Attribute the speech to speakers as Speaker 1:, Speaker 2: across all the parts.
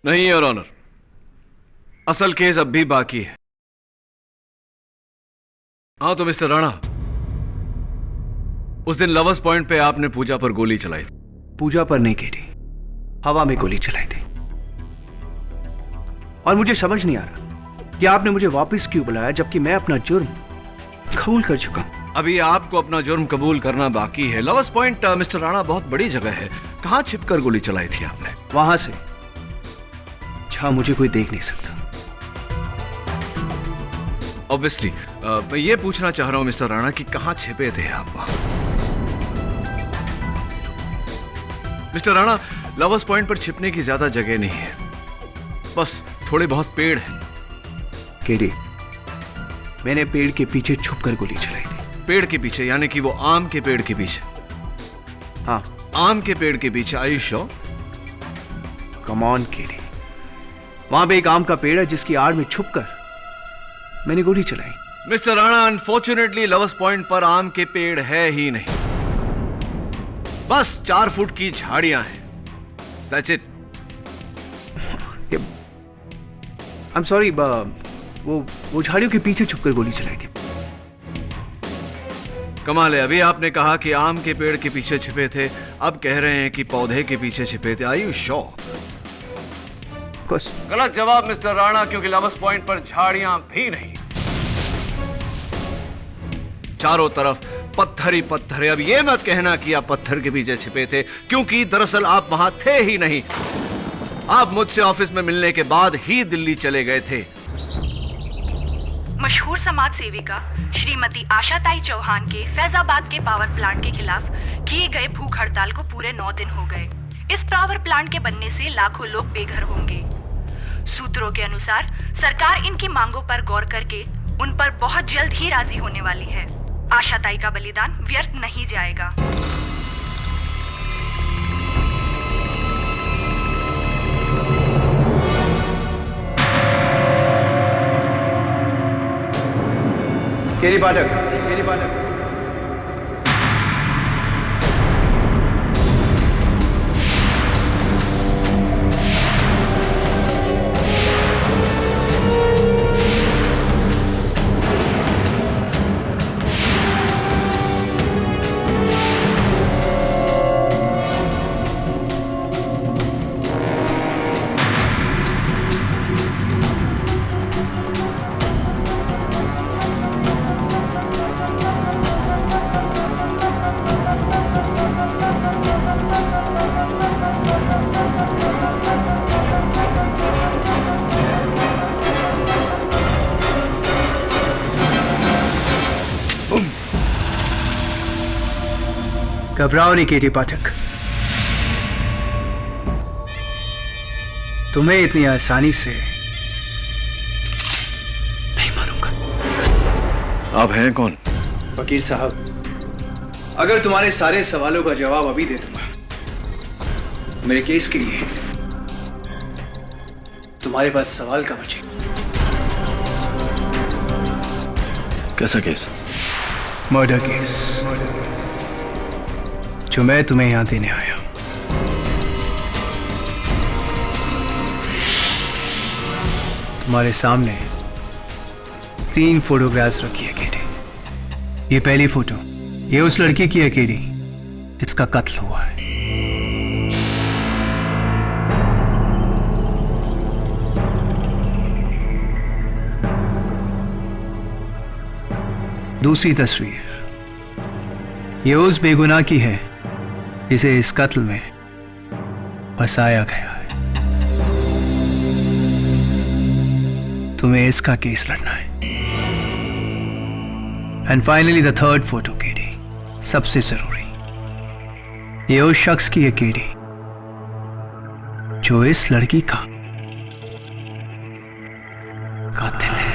Speaker 1: नहीं your honour, असल case अब भी बाकी है। हाँ तो मिस्टर राणा, उस दिन लवर्स पॉइंट पे आपने पूजा पर गोली चलाई थी।
Speaker 2: पूजा पर नहीं केडी, हवा में गोली चलाई थी। और मुझे समझ नहीं आ रहा कि आपने मुझे वापस क्यों बुलाया जबकि मैं अपना जुर्म कबूल कर चुका।
Speaker 1: अभी आपको अपना जुर्म कबूल करना बाकी है। लवर्स पॉइंट मिस्टर राणा बहुत बड़ी जगह है। कहां छिपकर गोली चलाई थी आपने?
Speaker 2: वहां से जहां मुझे कोई देख नहीं सकता।
Speaker 1: ऑब्वियसली मैं ये पूछना चाह रहा हूं मिस्टर राणा कि कहां छिपे थे आप वहां? मिस्टर राणा, लवर्स पॉइंट पर छिपने की ज्यादा जगह नहीं है, बस थोड़े बहुत पेड़ हैं।
Speaker 2: केडी, मैंने पेड़ के पीछे छुपकर गोली चलाई थी।
Speaker 1: पेड़ के पीछे यानी कि वो आम के पेड़ के पीछे?
Speaker 2: हाँ,
Speaker 1: आम के पेड़ के पीछे। Are you sure?
Speaker 2: Come on KD, वहां पे एक आम का पेड़ है जिसकी आड़ में छुपकर मैंने गोली चलाई।
Speaker 1: Mister Rana, unfortunately lovers point पर आम के पेड़ है ही नहीं, बस 4 फुट की झाड़ियां हैं। That's it.
Speaker 2: I'm sorry, वो झाड़ियों के पीछे छुपकर गोली चलाई थी।
Speaker 1: कमाल है, अभी आपने कहा कि आम के पेड़ के पीछे छिपे थे, अब कह रहे हैं कि पौधे के पीछे छिपे थे। Are you sure? गलत जवाब मिस्टर राणा, क्योंकि लवर्स पॉइंट पर झाड़ियां भी नहीं, चारों तरफ पत्थर ही पत्थर है। अब ये मत कहना कि आप पत्थर के पीछे छिपे थे, क्योंकि दरअसल आप वहां थे ही नहीं। आप मुझसे ऑफिस में मिलने के बाद ही दिल्ली चले गए थे।
Speaker 3: मशहूर समाज सेविका श्रीमती आशाताई चौहान के फैजाबाद के पावर प्लांट के खिलाफ किए गए भूख हड़ताल को पूरे 9 दिन हो गए। इस पावर प्लांट के बनने से लाखों लोग बेघर होंगे। सूत्रों के अनुसार सरकार इनकी मांगों पर गौर करके उन पर बहुत जल्द ही राजी होने वाली है। आशाताई का बलिदान व्यर्थ नहीं जाएगा।
Speaker 2: केडी पाठक, घबराओ नहीं केडी पाठक, तुम्हें इतनी आसानी से नहीं मारूंगा।
Speaker 1: आप हैं कौन?
Speaker 2: वकील साहब, अगर तुम्हारे सारे सवालों का जवाब अभी दे दूंगा मेरे केस के लिए, तुम्हारे पास सवाल का बचे।
Speaker 1: कैसा केस?
Speaker 2: मर्डर केस, जो मैं तुम्हें यहां देने आया। तुम्हारे सामने 3 फोटोग्राफ्स रखी है केडी। ये पहली फोटो, ये उस लड़की की है केडी जिसका कत्ल हुआ है। दूसरी तस्वीर, ये उस बेगुनाह की है जिसे इस कत्ल में फंसाया गया है। तुम्हें इसका केस लड़ना है। And finally the third photo KD, सबसे जरूरी, ये उस शख्स की है केडी जो इस लड़की का कातिल है।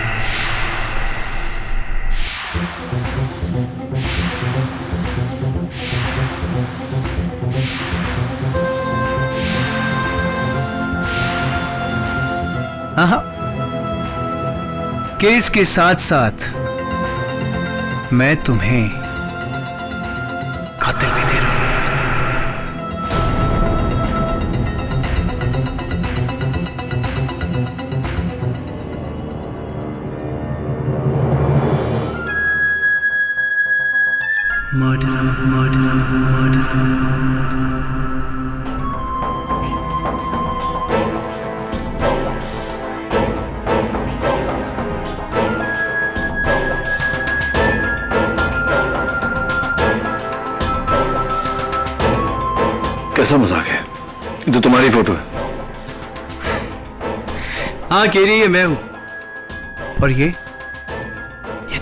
Speaker 2: हाँ, केस के साथ साथ मैं तुम्हें कातिल भी दे रहा हूं।
Speaker 1: कैसा मजाक है? ये तो तुम्हारी फोटो है।
Speaker 2: हाँ केरी, ये मैं हूं। और ये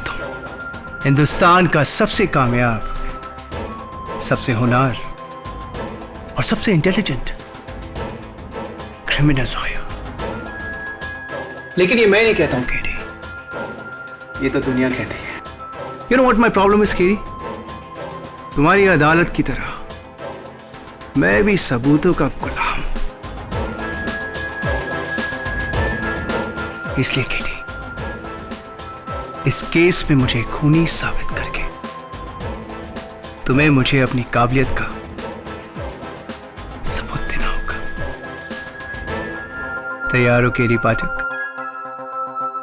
Speaker 2: तुम, हिंदुस्तान का सबसे कामयाब, सबसे होनहार और सबसे इंटेलिजेंट क्रिमिनल लॉयर। लेकिन ये मैं नहीं कहता हूं केरी, ये तो दुनिया कहती है। You know what my problem is Kerry? तुम्हारी अदालत की तरह मैं भी सबूतों का गुलाम। इसलिए केटी, इस केस में मुझे खूनी साबित करके तुम्हें मुझे अपनी काबिलियत का सबूत देना होगा। तैयार हो केरी पाठक?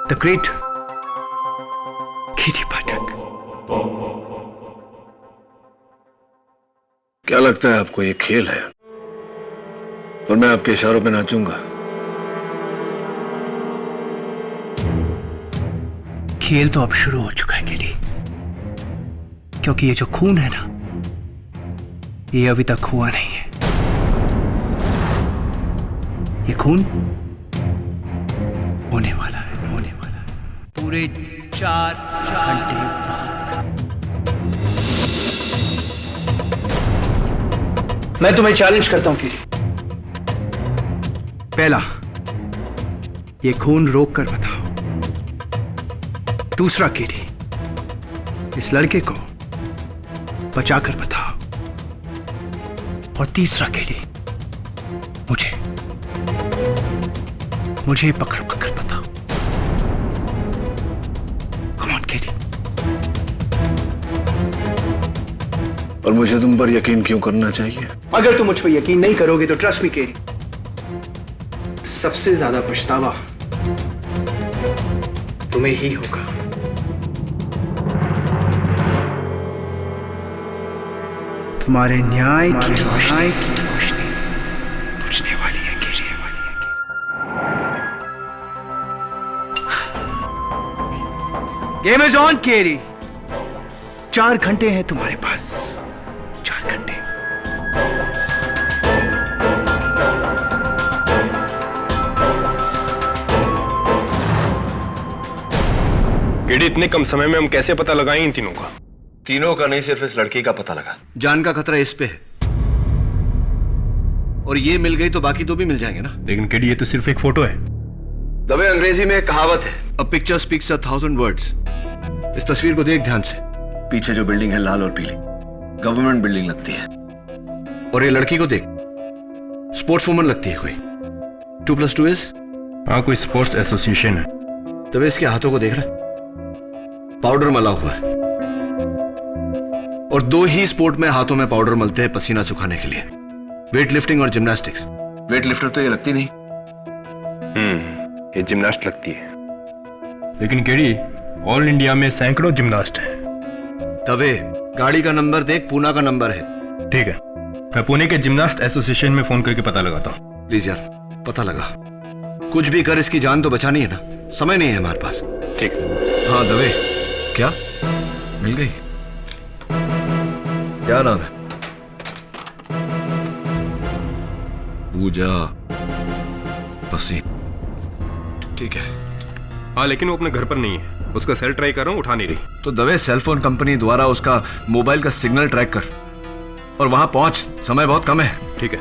Speaker 2: द ग्रेट केरी पाठक।
Speaker 1: क्या लगता है आपको ये खेल है और मैं आपके इशारों पे नाचूंगा?
Speaker 2: खेल तो अब शुरू हो चुका है केली, क्योंकि ये जो खून है ना, ये अभी तक हुआ नहीं है। ये खून होने वाला है, होने वाला है पूरे 4 घंटे बाद। मैं तुम्हें चैलेंज करता हूं केली। पहला, ये खून रोक कर बताओ। दूसरा केली, इस लड़के को बचाकर बताओ। और तीसरा केली, मुझे पकड़ बताओ। कम ऑन केली।
Speaker 1: और मुझे तुम पर यकीन क्यों करना चाहिए?
Speaker 2: अगर तुम मुझ पर यकीन नहीं करोगे तो ट्रस्ट मी केली, सबसे ज्यादा पछतावा तुम्हें ही होगा। तुम्हारे न्याय की रोशनी बुझने वाली है, गिरने वाली है। गेम इज ऑन केरी। 4 घंटे हैं तुम्हारे पास, 4 घंटे।
Speaker 4: केडी, इतने कम समय में हम कैसे पता लगाएं इन तीनों का?
Speaker 1: तीनों का नहीं, सिर्फ इस लड़की का पता लगा। जान का खतरा इस पे है, और ये मिल गई तो बाकी तो भी मिल जाएंगे ना।
Speaker 4: लेकिन केडी, ये तो सिर्फ एक फोटो है।
Speaker 1: दबे, अंग्रेजी में एक कहावत है, अ पिक्चर स्पीक्स 1,000 वर्ड्स। इस तस्वीर को देख ध्यान से। पीछे जो बिल्डिंग है लाल और पीली, गवर्नमेंट बिल्डिंग लगती है। और ये लड़की को देख, स्पोर्ट्स वुमन लगती है कोई। 2+2 इज?
Speaker 4: हाँ, कोई स्पोर्ट्स एसोसिएशन है।
Speaker 1: दबे, इसके हाथों को देख रहा, पाउडर मला हुआ है। और 2 ही स्पोर्ट में हाथों में पाउडर मलते हैं पसीना सुखाने के लिए, वेट लिफ्टिंग और जिम्नास्टिक्स। वेट लिफ्टर तो ये लगती नहीं।
Speaker 4: ये जिम्नास्ट लगती है। लेकिन केडी, ऑल इंडिया में सैकड़ों जिम्नास्ट हैं।
Speaker 1: तवे, गाड़ी का नंबर देख, पूना का नंबर है।
Speaker 4: ठीक है, मैं पुणे के जिम्नास्ट एसोसिएशन में फोन करके पता लगाता हूँ।
Speaker 1: प्लीज यार, पता लगा। कुछ भी कर, इसकी जान तो बचानी है ना। समय नहीं है हमारे पास।
Speaker 4: ठीक।
Speaker 1: हाँ दवे, क्या मिल गई? क्या नाम है? पूजा पसीन। ठीक है।
Speaker 4: हाँ, लेकिन वो अपने घर पर नहीं है। उसका सेल ट्राई कर रहा हूँ, उठा नहीं रही।
Speaker 1: तो दवे, सेलफोन कंपनी द्वारा उसका मोबाइल का सिग्नल ट्रैक कर और वहां पहुंच। समय बहुत कम है।
Speaker 4: ठीक है।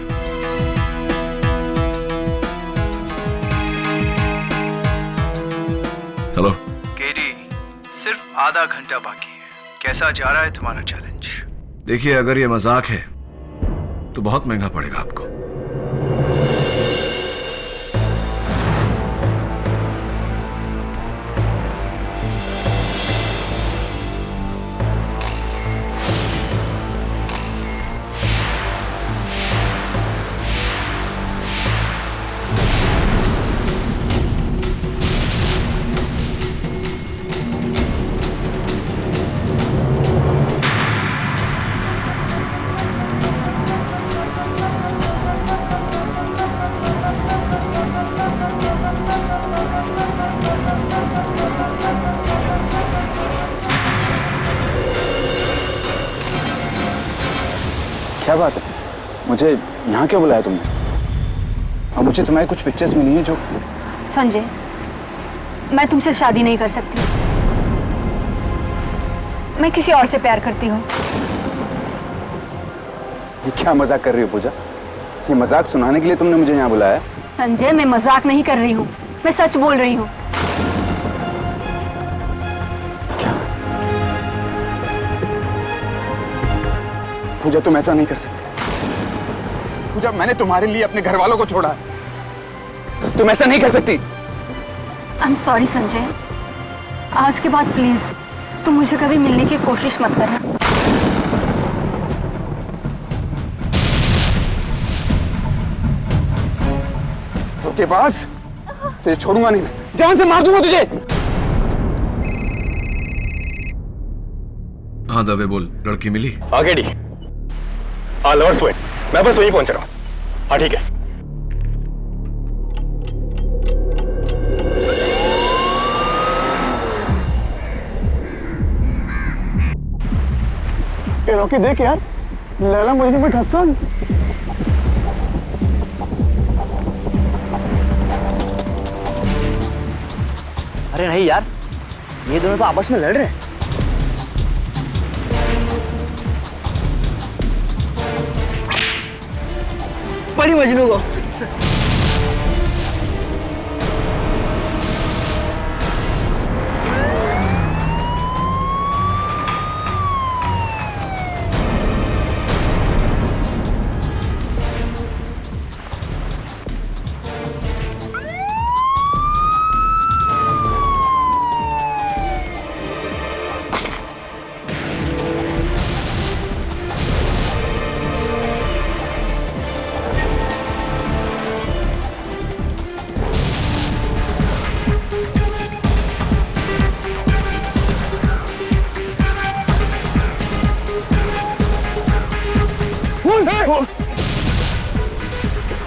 Speaker 1: हेलो
Speaker 2: केडी, सिर्फ आधा घंटा बाकी है। कैसा जा रहा है तुम्हारा चैलेंज?
Speaker 1: देखिए, अगर ये मजाक है तो बहुत महंगा पड़ेगा आपको।
Speaker 5: क्या बात है, मुझे यहाँ क्यों बुलाया तुमने? और मुझे तुम्हारी कुछ पिक्चर्स मिली हैं जो...
Speaker 6: संजय, मैं तुमसे शादी नहीं कर सकती। मैं किसी और से प्यार करती हूँ।
Speaker 5: ये क्या मजाक कर रही हो पूजा? ये मजाक सुनाने के लिए तुमने मुझे यहाँ बुलाया?
Speaker 6: संजय, मैं मजाक नहीं कर रही हूँ, मैं सच बोल रही हूँ।
Speaker 5: पूजा, तुम ऐसा नहीं कर सकते। पूजा, मैंने तुम्हारे लिए अपने घर वालों को छोड़ा है। तुम ऐसा नहीं कर सकती।
Speaker 6: आई एम सॉरी संजय, आज के बाद प्लीज तुम मुझे कभी मिलने की कोशिश मत करना।
Speaker 5: के पास तुझे छोड़ूंगा नहीं, मैं जान से मार दूंगा तुझे।
Speaker 1: हाँ दवे बोल, लड़की मिली?
Speaker 4: आगे डी लवर्स पॉइंट, मैं बस वहीं पहुंच रहा हूँ। हाँ ठीक है।
Speaker 5: रॉकी देख यार, लैला मुझे में ठसन।
Speaker 7: अरे नहीं यार, ये दोनों तो आपस में लड़ रहे हैं। बड़ी मजनू को।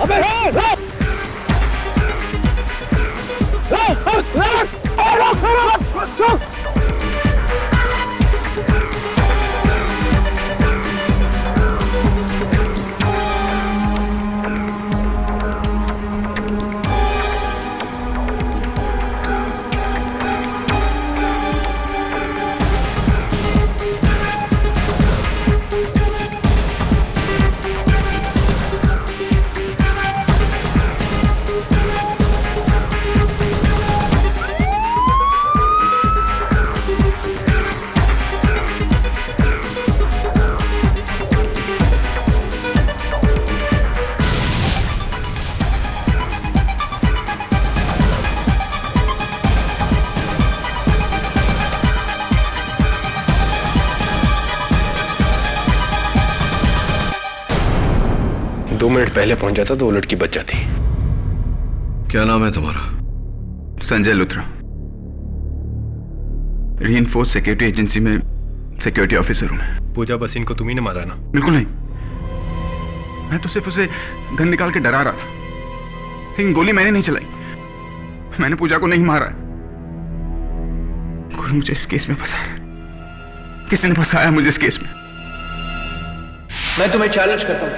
Speaker 7: अबे
Speaker 4: दो मिनट पहले पहुंच जाता तो वो लड़की बच जाती।
Speaker 1: क्या नाम है तुम्हारा?
Speaker 2: Sanjay Luthra, reinforce security agency में सिक्योरिटी ऑफिसर हूं मैं।
Speaker 4: पूजा, बस इनको तुम ही ने मारा ना?
Speaker 2: बिल्कुल नहीं, मैं तो सिर्फ उसे गन निकाल के डरा रहा था, लेकिन गोली मैंने नहीं चलाई। मैंने पूजा को नहीं मारा। कोई मुझे इस केस में फंसा रहा है। किसने फंसाया मुझे इस केस में?
Speaker 7: मैं तुम्हें चैलेंज करता हूँ।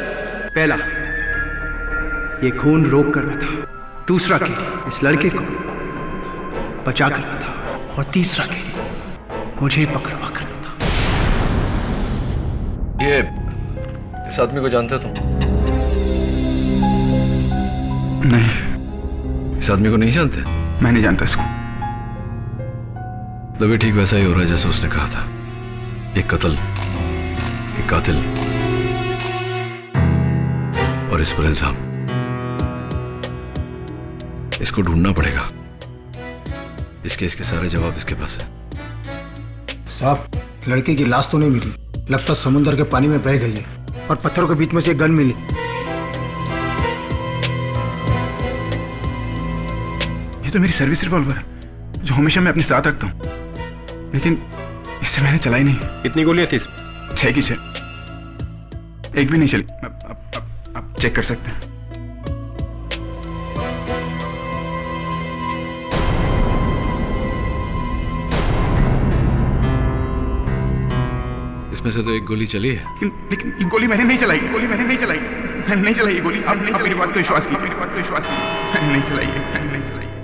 Speaker 2: पहला, ये खून रोक कर बता। दूसरा कि इस लड़के को बचा कर बता। और तीसरा कि मुझे पकड़वा कर बता।
Speaker 1: ये इस आदमी को जानते तुम?
Speaker 2: नहीं।
Speaker 1: इस आदमी को नहीं जानते?
Speaker 2: मैं नहीं जानता इसको।
Speaker 1: तभी ठीक वैसा ही हो रहा है जैसे उसने कहा था। एक कत्ल, एक कातिल और इस पर इल्जाम। इसको ढूंढना पड़ेगा। इस केस के सारे जवाब इसके पास है।
Speaker 8: साहब, लड़के की लाश तो नहीं मिली, लगता समुद्र के पानी में बह गई है और पत्थरों के बीच में से एक गन मिली।
Speaker 2: ये तो मेरी सर्विस रिवॉल्वर है जो हमेशा मैं अपने साथ रखता हूँ, लेकिन इससे मैंने चलाई नहीं।
Speaker 4: कितनी गोलियां थी इसमें?
Speaker 2: 6 की 6, एक भी नहीं चली। आप चेक कर सकते हैं।
Speaker 1: इसमें से तो एक गोली चली है।
Speaker 2: लेकिन ये गोली मैंने नहीं चलाई।
Speaker 5: मैंने नहीं चलाई ये गोली। आप मेरी बात को विश्वास कीजिए, मेरी बात को विश्वास कीजिए। मैंने नहीं चलाई है, मैंने नहीं चलाई है।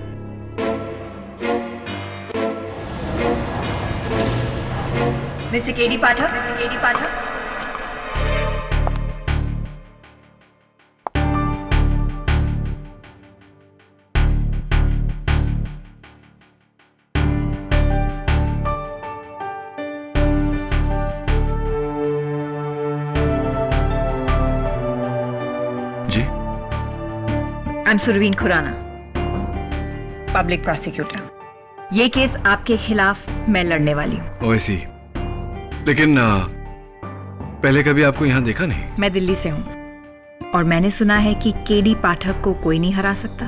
Speaker 9: Mister KD Pathak, mister KD Pathak.
Speaker 1: जी,
Speaker 9: I am Surveen Khurana, public prosecutor. ये केस आपके खिलाफ मैं लड़ने वाली हूँ।
Speaker 1: ओएसी, लेकिन पहले कभी आपको यहाँ देखा नहीं।
Speaker 9: मैं दिल्ली से हूँ और मैंने सुना है कि केडी पाठक को कोई नहीं हरा सकता।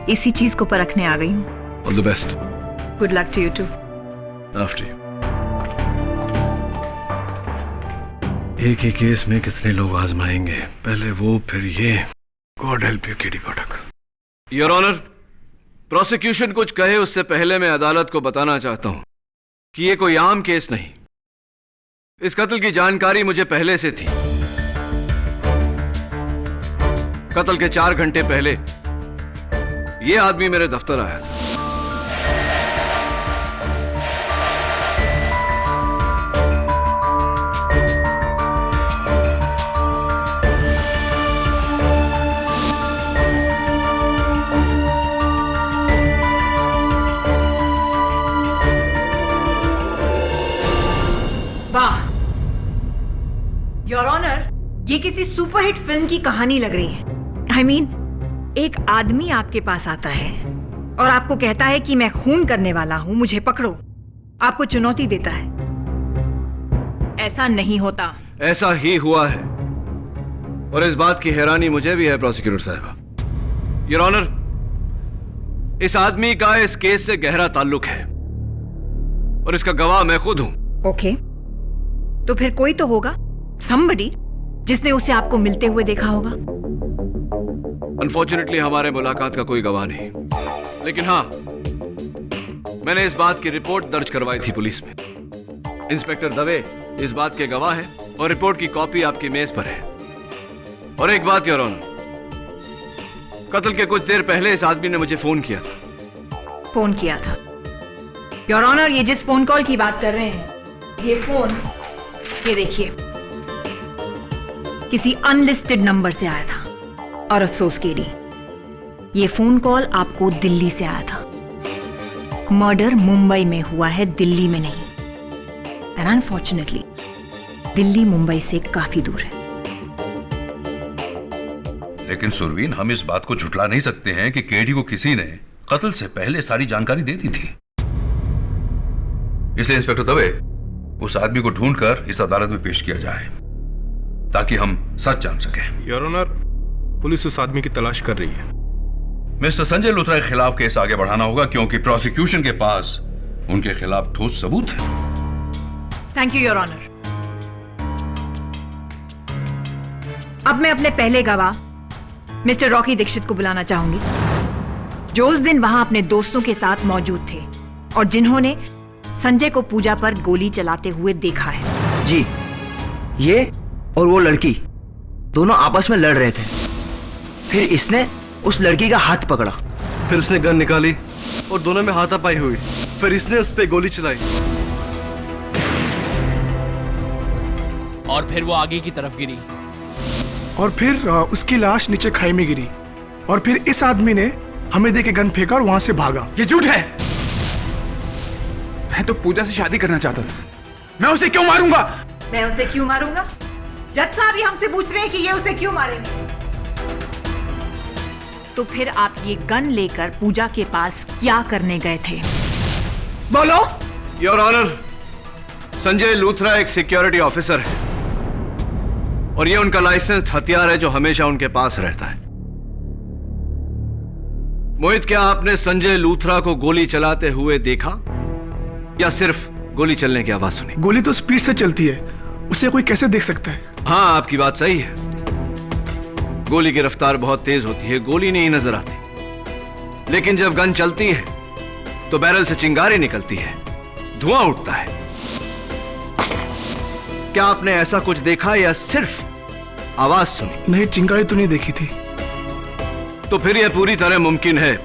Speaker 9: इसी चीज को परखने आ गई हूँ।
Speaker 1: All the best.
Speaker 9: Good luck to you too.
Speaker 1: After you. एक ही केस में कितने लोग आजमाएंगे, पहले वो फिर ये। God help you KD Pathak. Your honour, prosecution कुछ कहे उससे पहले मैं अदालत को बताना चाहता हूं कि ये कोई आम केस नहीं। इस कत्ल की जानकारी मुझे पहले से थी। कत्ल के 4 घंटे पहले ये आदमी मेरे दफ्तर आया था।
Speaker 9: वाह योर ऑनर, ये किसी सुपरहिट फिल्म की कहानी लग रही है। I mean, एक आदमी आपके पास आता है और आपको कहता है कि मैं खून करने वाला हूं, मुझे पकड़ो। आपको चुनौती देता है। ऐसा नहीं होता।
Speaker 1: ऐसा ही हुआ है और इस बात की हैरानी मुझे भी है प्रोसिक्यूटर साहब। योर ऑनर, इस आदमी का इस केस से गहरा ताल्लुक है और इसका गवाह मैं खुद हूं।
Speaker 9: ओके, तो फिर कोई तो होगा, somebody, जिसने उसे आपको मिलते हुए देखा होगा।
Speaker 1: अनफॉर्चुनेटली हमारे मुलाकात का कोई गवाह नहीं, लेकिन हाँ, मैंने इस बात की रिपोर्ट दर्ज करवाई थी पुलिस में। इंस्पेक्टर दवे इस बात के गवाह हैं और रिपोर्ट की कॉपी आपकी मेज पर है। और एक बात योर ऑनर, कत्ल के कुछ देर पहले इस आदमी ने मुझे फोन किया था।
Speaker 9: फोन किया था? योर ऑनर, ये जिस फोन कॉल की बात कर रहे हैं, ये फोन, ये देखिए, किसी अनलिस्टेड नंबर से आया था। और अफसोस केडी, ये फोन कॉल आपको दिल्ली से आया था। मर्डर मुंबई में हुआ है, दिल्ली में नहीं। एंड अनफॉर्चुनेटली दिल्ली मुंबई से काफी दूर है।
Speaker 10: लेकिन सुरवीन, हम इस बात को झुठला नहीं सकते हैं कि केडी को किसी ने कत्ल से पहले सारी जानकारी दे दी थी। इसलिए इंस्पेक्टर दवे, उस आदमी को ढूंढकर इस अदालत में पेश किया जाए ताकि हम सच जान सकें।
Speaker 4: योर ऑनर, पुलिस उस आदमी की तलाश कर रही है।
Speaker 10: मिस्टर संजय लूथरा के खिलाफ केस आगे बढ़ाना होगा क्योंकि प्रोसिक्यूशन के पास उनके खिलाफ ठोस सबूत है।
Speaker 9: Thank you your honour. अब मैं अपने पहले गवाह मिस्टर रॉकी दीक्षित को बुलाना चाहूंगी, जो उस दिन वहां अपने दोस्तों के साथ मौजूद थे और जिन्होंने संजय को पूजा पर गोली चलाते हुए देखा है।
Speaker 7: जी, ये और वो लड़की दोनों आपस में लड़ रहे थे। फिर इसने उस लड़की का हाथ पकड़ा,
Speaker 1: फिर उसने गन निकाली और दोनों में हाथापाई हुई। फिर इसने उस पर गोली चलाई
Speaker 11: और फिर वो आगे की तरफ गिरी
Speaker 12: और फिर उसकी लाश नीचे खाई में गिरी और फिर इस आदमी ने हमें देके गन फेंका और वहां से भागा।
Speaker 5: ये झूठ है। मैं तो पूजा से शादी करना चाहता था। मैं उसे क्यों मारूंगा?
Speaker 9: मैं उसे क्यों मारूंगा? जज साहब ही हमसे पूछ रहे हैं कि ये उसे क्यों मारेंगे। तो फिर आप ये गन लेकर पूजा के पास क्या करने गए थे? बोलो।
Speaker 1: योर ऑनर, संजय लूथरा एक सिक्योरिटी ऑफिसर है और ये उनका लाइसेंस्ड हथियार है जो हमेशा उनके पास रहता है। मोहित, क्या आपने संजय लूथरा को गोली चलाते हुए देखा या सिर्फ गोली चलने की आवाज सुनी?
Speaker 12: गोली तो स्पीड से चलती है, उसे कोई कैसे देख सकता है?
Speaker 1: हाँ, आपकी बात सही है। गोली की रफ्तार बहुत तेज होती है, गोली नहीं नजर आती। लेकिन जब गन चलती है तो बैरल से चिंगारी निकलती है, धुआं उठता है। क्या आपने ऐसा कुछ देखा या सिर्फ आवाज सुनी?
Speaker 12: नहीं, चिंगारी तो नहीं देखी थी।
Speaker 1: तो फिर यह पूरी तरह मुमकिन है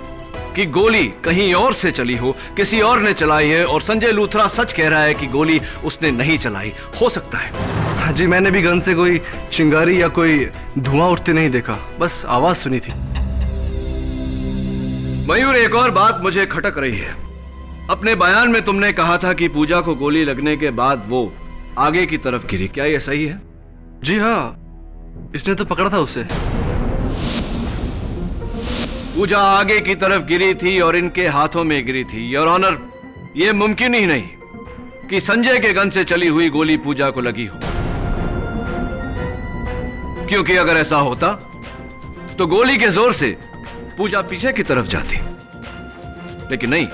Speaker 1: कि गोली कहीं और से चली हो, किसी और ने चलाई है, और संजय लूथरा सच कह रहा है कि गोली उसने नहीं चलाई। हो सकता है।
Speaker 2: हाँ जी, मैंने भी गन से कोई चिंगारी या कोई धुआं उठते नहीं देखा, बस आवाज सुनी थी।
Speaker 1: मयूर, एक और बात मुझे खटक रही है। अपने बयान में तुमने कहा था कि पूजा को गोली लगने के बाद वो आगे की तरफ गिरी, क्या यह सही है?
Speaker 2: जी हाँ, इसने तो पकड़ा था उसे।
Speaker 1: पूजा आगे की तरफ गिरी थी और इनके हाथों में गिरी थी। योर ऑनर, यह मुमकिन ही नहीं कि संजय के गन से चली हुई गोली पूजा को लगी हो, क्योंकि अगर ऐसा होता तो गोली के जोर से पूजा पीछे की तरफ जाती, लेकिन नहीं,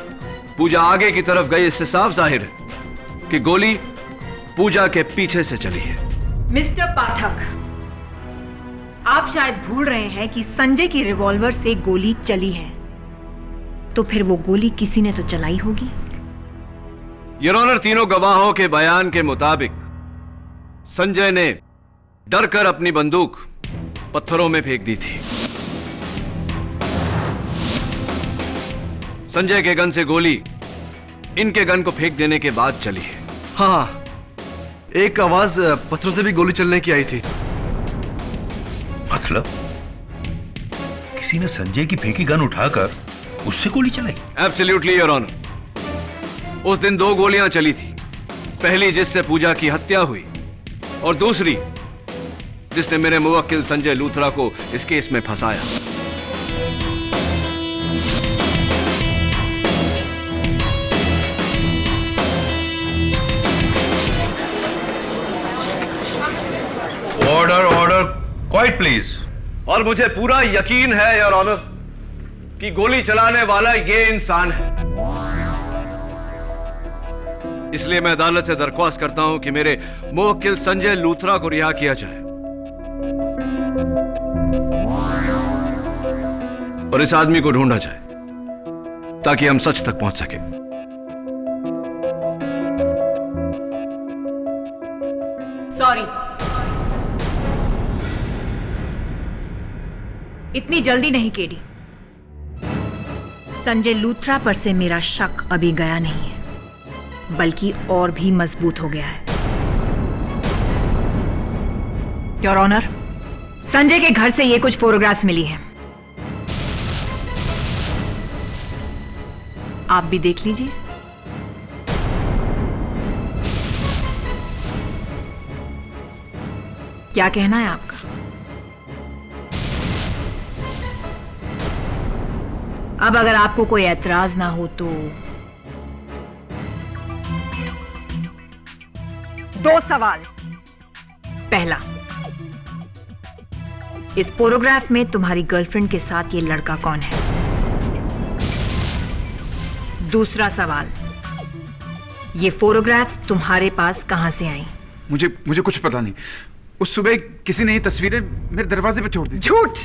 Speaker 1: पूजा आगे की तरफ गई। इससे साफ जाहिर है कि गोली पूजा के पीछे से चली है।
Speaker 9: मिस्टर पाठक, आप शायद भूल रहे हैं कि संजय की रिवॉल्वर से गोली चली है, तो फिर वो गोली किसी ने तो चलाई होगी।
Speaker 1: योर ऑनर, तीनों गवाहों के बयान के मुताबिक संजय ने डरकर अपनी बंदूक पत्थरों में फेंक दी थी। संजय के गन से गोली इनके गन को फेंक देने के बाद चली है।
Speaker 2: हाँ, एक आवाज पत्थरों से भी गोली चलने की आई थी।
Speaker 10: मतलब किसी ने संजय की फेंकी गन उठाकर उससे गोली चलाई?
Speaker 1: Absolutely your honour. उस दिन 2 गोलियां चली थी, पहली जिससे पूजा की हत्या हुई और दूसरी जिसने मेरे मुवक्किल संजय लूथरा को इस केस में फंसाया।
Speaker 10: Order, order, quite please.
Speaker 1: और मुझे पूरा यकीन है योर ऑनर कि गोली चलाने वाला ये इंसान है। इसलिए मैं अदालत से दरख्वास्त करता हूं कि मेरे मुवक्किल संजय लूथरा को रिहा किया जाए और इस आदमी को ढूंढा जाए ताकि हम सच तक पहुंच सके।
Speaker 9: सॉरी, इतनी जल्दी नहीं केडी। संजय लूथरा पर से मेरा शक अभी गया नहीं है, बल्कि और भी मजबूत हो गया है। योर ऑनर, संजय के घर से ये कुछ फोटोग्राफ्स मिली हैं, आप भी देख लीजिए। क्या कहना है आपका? अब अगर आपको कोई ऐतराज ना हो तो 2 सवाल। पहला, इस फोटोग्राफ में तुम्हारी गर्लफ्रेंड के साथ ये लड़का कौन है? दूसरा सवाल, ये फोटोग्राफ्स तुम्हारे पास कहां से आई?
Speaker 5: मुझे कुछ पता नहीं। उस सुबह किसी ने ये तस्वीरें मेरे दरवाजे पे छोड़ दी।
Speaker 9: झूठ!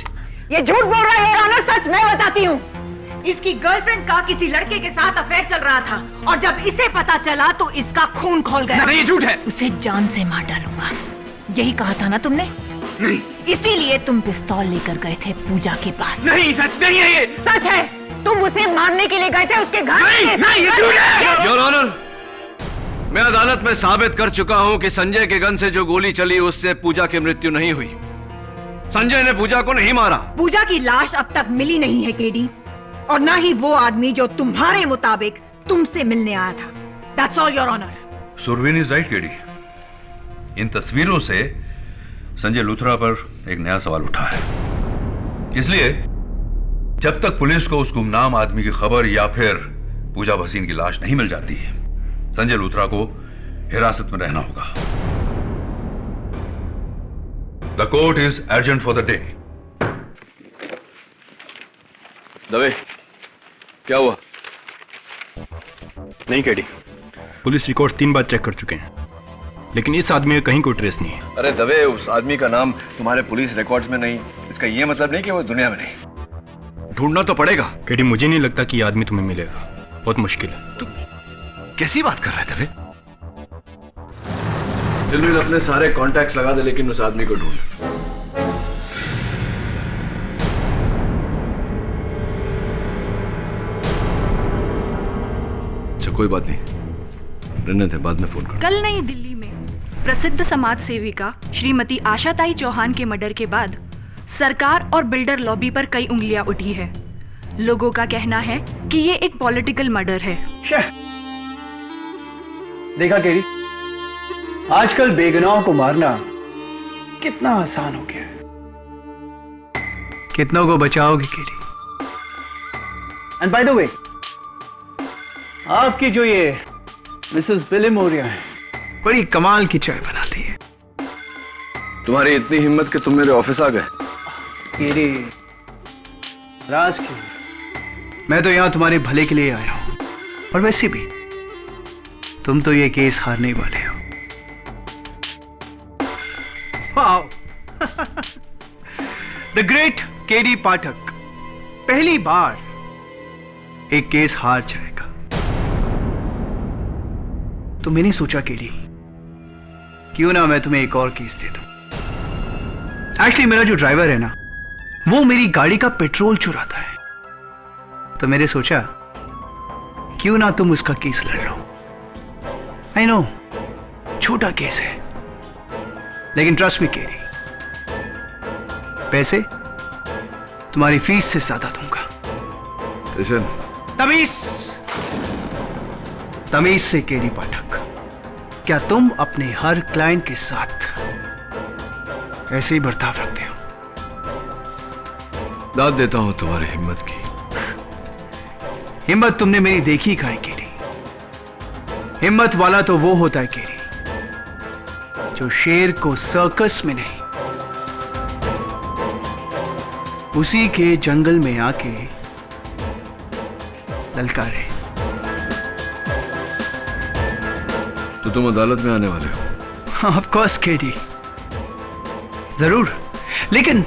Speaker 9: ये झूठ बोल रहा है योर ऑनर, सच मैं बताती हूँ। इसकी गर्लफ्रेंड का किसी लड़के के साथ अफेयर चल रहा था और जब इसे पता चला तो इसका खून खौल गया।
Speaker 5: नहीं, ये झूठ है।
Speaker 9: उसे जान से मार डालूंगा, यही कहा था ना तुमने?
Speaker 5: नहीं।
Speaker 9: इसीलिए तुम पिस्तौल लेकर गए थे पूजा के पास।
Speaker 5: नहीं, सच नहीं है ये।
Speaker 9: सच है, तुम उसे मारने के लिए गए थे उसके घर।
Speaker 5: नहीं, ये झूठ है।
Speaker 1: योर ऑनर, मैं अदालत में साबित कर चुका हूं कि संजय के गन से जो गोली चली उससे पूजा की मृत्यु नहीं हुई। संजय ने पूजा को नहीं मारा।
Speaker 9: पूजा की लाश अब तक मिली नहीं है केडी, और ना ही वो आदमी जो तुम्हारे मुताबिक तुमसे मिलने आया था। That's all, Your Honor.
Speaker 10: Surveen is right KD. इन तस्वीरों से संजय लूथरा पर एक नया सवाल उठा है। इसलिए जब तक पुलिस को उस गुमनाम आदमी की खबर या फिर पूजा भसीन की लाश नहीं मिल जाती है, संजय लूथरा को हिरासत में रहना होगा। The court is urgent for the day.
Speaker 1: Dave, क्या हुआ?
Speaker 4: नहीं केडी, पुलिस रिकॉर्ड 3 बार चेक कर चुके हैं, लेकिन इस आदमी का कहीं कोई ट्रेस नहीं है।
Speaker 1: अरे दवे, उस आदमी का नाम तुम्हारे पुलिस रिकॉर्ड्स में नहीं, इसका ये मतलब नहीं कि वो दुनिया में नहीं। ढूंढना तो पड़ेगा।
Speaker 4: केडी, मुझे नहीं लगता कि ये आदमी तुम्हें मिलेगा, बहुत मुश्किल है।
Speaker 1: तू कैसी बात कर रहा है दवे? दिलवीर अपने सारे कॉन्टैक्ट्स लगा दे, लेकिन उस आदमी को ढूंढ। कोई बात नहीं, रहने थे, बाद में फोन कर।
Speaker 3: कल नई दिल्ली में प्रसिद्ध समाज सेविका श्रीमती आशाताई चौहान के मर्डर के बाद सरकार और बिल्डर लॉबी पर कई उंगलियां उठी है। लोगों का कहना है कि ये एक पॉलिटिकल मर्डर है।
Speaker 2: देखा केरी, आजकल बेगुनाहों को मारना कितना आसान हो गया है। कितनों को बचाओगे केरी? एंड बाय द वे, आपकी जो ये मिसेस बिली मोरिया है, बड़ी कमाल की चाय बनाती है।
Speaker 1: तुम्हारी इतनी हिम्मत कि तुम मेरे ऑफिस आ गए?
Speaker 2: केरी, राज की, मैं तो यहां तुम्हारे भले के लिए आया हूं, और वैसे भी तुम तो ये केस हारने वाले हो। वाओ, द ग्रेट केडी पाठक पहली बार एक केस हार जाएगा। तो मैंने सोचा केडी, क्यों ना मैं तुम्हें एक और केस दे दूं। एक्चुअली मेरा जो ड्राइवर है ना, वो मेरी गाड़ी का पेट्रोल चुराता है, तो मैंने सोचा क्यों ना तुम उसका केस लड़ लो। आई नो, छोटा केस है, लेकिन ट्रस्ट मी केरी, पैसे तुम्हारी फीस से ज्यादा दूंगा। तमीज, तमीज से केरी पाठक, क्या तुम अपने हर क्लाइंट के साथ ऐसे ही बर्ताव रखते हो?
Speaker 1: दाद देता हूं तुम्हारी हिम्मत की।
Speaker 2: हिम्मत तुमने मेरी देखी कहाँ है केरी? हिम्मत वाला तो वो होता है केरी, जो शेर को सर्कस में नहीं, उसी के जंगल में आके ललकारे।
Speaker 1: तो तुम अदालत में आने वाले हो?
Speaker 2: ऑफ कोर्स केडी, जरूर, लेकिन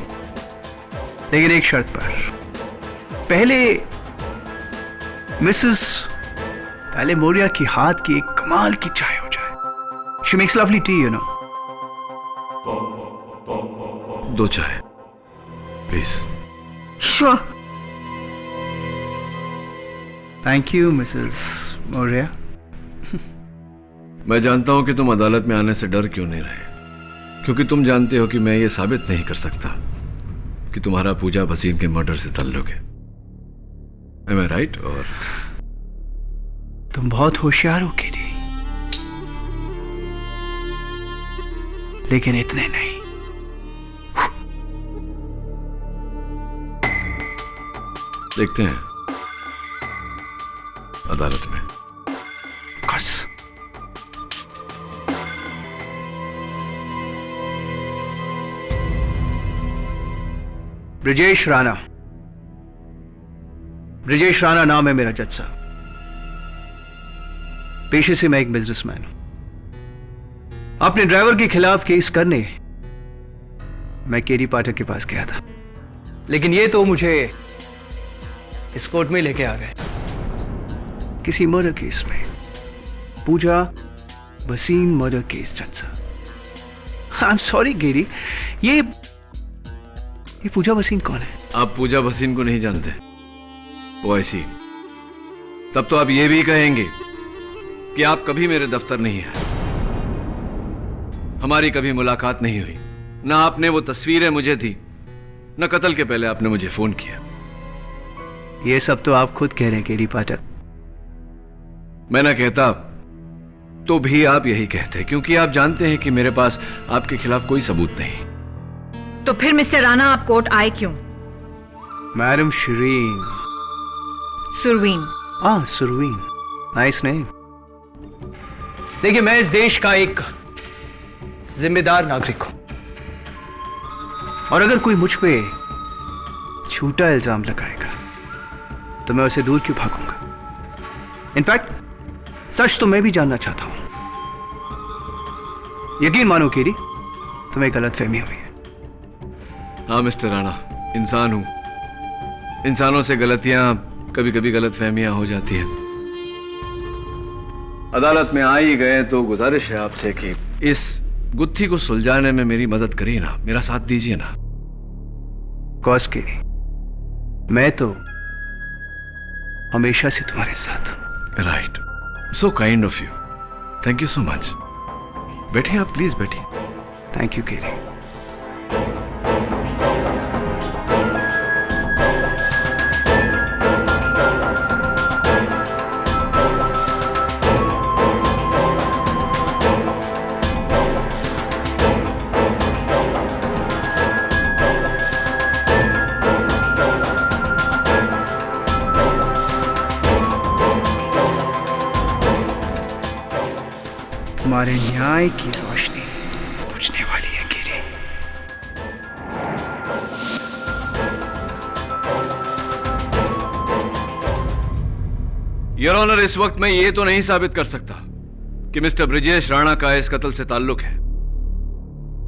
Speaker 2: एक शर्त पर। पहले मिसेस मोरिया की हाथ की एक कमाल की चाय हो जाए। She makes lovely tea, you know.
Speaker 1: दो चाय please.
Speaker 6: Sure.
Speaker 2: Thank you Mrs Moriya.
Speaker 1: मैं जानता हूं कि तुम अदालत में आने से डर क्यों नहीं रहे, क्योंकि तुम जानते हो कि मैं ये साबित नहीं कर सकता कि तुम्हारा पूजा भसीन के मर्डर से ताल्लुक है। Am I right? और
Speaker 2: तुम बहुत होशियार हो केडी, लेकिन इतने नहीं।
Speaker 1: देखते हैं अदालत में।
Speaker 2: कस। ब्रिजेश राणा, ब्रिजेश राणा नाम है मेरा जज साहब। पेशे से मैं एक बिजनेसमैन हूं। अपने ड्राइवर के खिलाफ केस करने मैं केडी पाठक के पास गया था, लेकिन ये तो मुझे इस कोर्ट में लेके आ गए किसी मर्डर केस में। पूजा भसीन मर्डर केस जज साहब। आई एम सॉरी केडी, ये पूजा भसीन कौन है?
Speaker 1: आप पूजा भसीन को नहीं जानते? वो ऐसी, तब तो आप ये भी कहेंगे कि आप कभी मेरे दफ्तर नहीं आए, हमारी कभी मुलाकात नहीं हुई, ना आपने वो तस्वीरें मुझे दी, ना कत्ल के पहले आपने मुझे फोन किया।
Speaker 2: ये सब तो आप खुद कह रहे हैं केडी पाठक।
Speaker 1: मैं ना कहता तो भी आप यही कहते, क्योंकि आप जानते हैं कि मेरे पास आपके खिलाफ कोई सबूत नहीं।
Speaker 9: तो फिर मिस्टर राणा आप कोर्ट आए क्यों?
Speaker 2: मैडम शिरीन।
Speaker 9: सुरवीन।
Speaker 2: हाँ, सुरवीन, नाइस नेम। देखिए, मैं इस देश का एक जिम्मेदार नागरिक हूं, और अगर कोई मुझ पे झूठा इल्जाम लगाएगा तो मैं उसे दूर क्यों भागूंगा? इनफैक्ट सच तो मैं भी जानना चाहता हूं। यकीन मानो केडी, तुम्हें गलतफहमी हुई है।
Speaker 1: हाँ मिस्टर राणा, इंसान हूं, इंसानों से गलतियां, कभी कभी गलतफहमियां हो जाती है। अदालत में आ ही गए तो गुजारिश है आपसे कि इस गुत्थी को सुलझाने में मेरी मदद करिए ना, मेरा साथ दीजिए ना।
Speaker 2: कॉस के मैं तो हमेशा से तुम्हारे साथ हूं।
Speaker 1: Right, so kind of you, thank you so much. बैठिए आप, प्लीज बैठिए।
Speaker 2: थैंक यू केरी। तुम्हारे न्याय की रोशनी बुझने वाली है केरी।
Speaker 1: योर ऑनर, इस वक्त मैं ये तो नहीं साबित कर सकता कि मिस्टर ब्रिजेश राणा का इस कत्ल से ताल्लुक है,